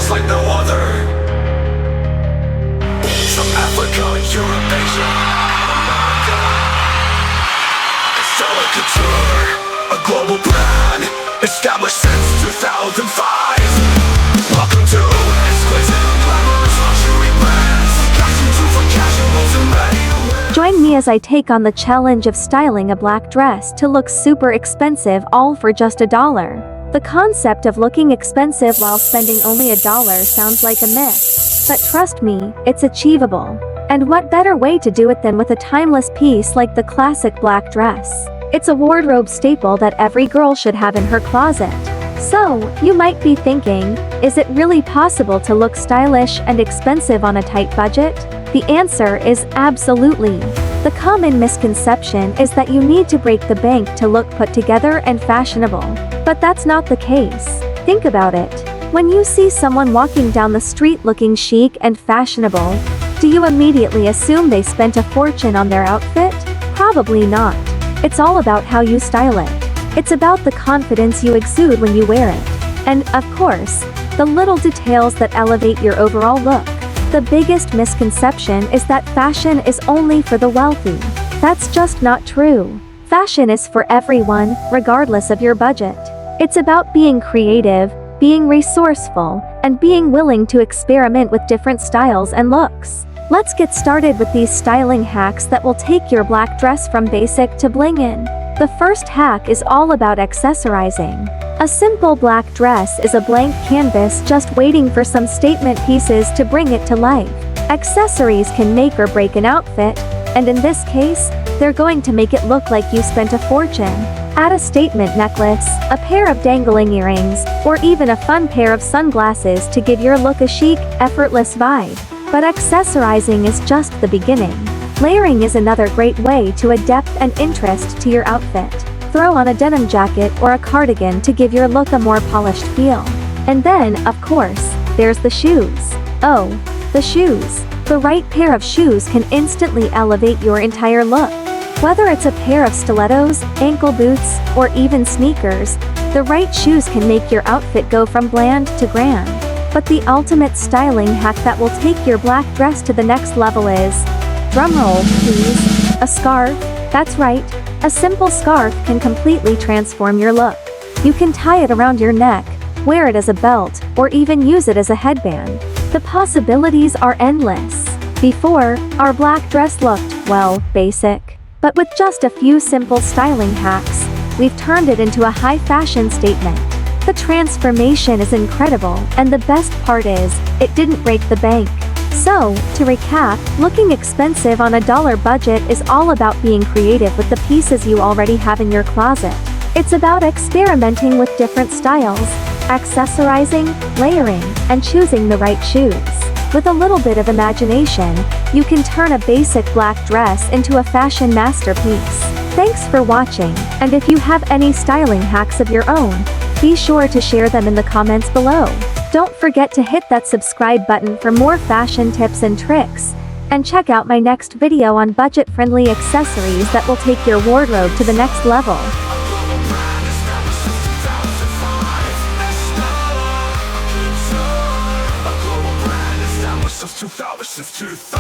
styles like no other. From Africa, Europe, Asia, America. Estella Couture, a global brand, established since 2005. Welcome to exquisite, glamorous luxury brands. Couture for casuals and ready-to-wear. Join me as I take on the challenge of styling a black dress to look super expensive, all for just $1. The concept of looking expensive while spending only $1 sounds like a myth, but trust me, it's achievable. And what better way to do it than with a timeless piece like the classic black dress? It's a wardrobe staple that every girl should have in her closet. So, you might be thinking, is it really possible to look stylish and expensive on a tight budget? The answer is absolutely. The common misconception is that you need to break the bank to look put together and fashionable. But that's not the case. Think about it. When you see someone walking down the street looking chic and fashionable, do you immediately assume they spent a fortune on their outfit? Probably not. It's all about how you style it. It's about the confidence you exude when you wear it. And, of course, the little details that elevate your overall look. The biggest misconception is that fashion is only for the wealthy. That's just not true. Fashion is for everyone, regardless of your budget. It's about being creative, being resourceful, and being willing to experiment with different styles and looks. Let's get started with these styling hacks that will take your black dress from basic to bling-in. The first hack is all about accessorizing. A simple black dress is a blank canvas just waiting for some statement pieces to bring it to life. Accessories can make or break an outfit, and in this case, they're going to make it look like you spent a fortune. Add a statement necklace, a pair of dangling earrings, or even a fun pair of sunglasses to give your look a chic, effortless vibe. But accessorizing is just the beginning. Layering is another great way to add depth and interest to your outfit. Throw on a denim jacket or a cardigan to give your look a more polished feel. And then, of course, there's the shoes. Oh, the shoes. The right pair of shoes can instantly elevate your entire look. Whether it's a pair of stilettos, ankle boots, or even sneakers, the right shoes can make your outfit go from bland to grand. But the ultimate styling hack that will take your black dress to the next level is, drumroll, please, a scarf. That's right, a simple scarf can completely transform your look. You can tie it around your neck, wear it as a belt, or even use it as a headband. The possibilities are endless. Before, our black dress looked, well, basic. But with just a few simple styling hacks, we've turned it into a high fashion statement. The transformation is incredible, and the best part is, it didn't break the bank. So, to recap, looking expensive on $1 budget is all about being creative with the pieces you already have in your closet. It's about experimenting with different styles, accessorizing, layering, and choosing the right shoes. With a little bit of imagination, you can turn a basic black dress into a fashion masterpiece. Thanks for watching, and if you have any styling hacks of your own, be sure to share them in the comments below. Don't forget to hit that subscribe button for more fashion tips and tricks, and check out my next video on budget-friendly accessories that will take your wardrobe to the next level. Since 2005.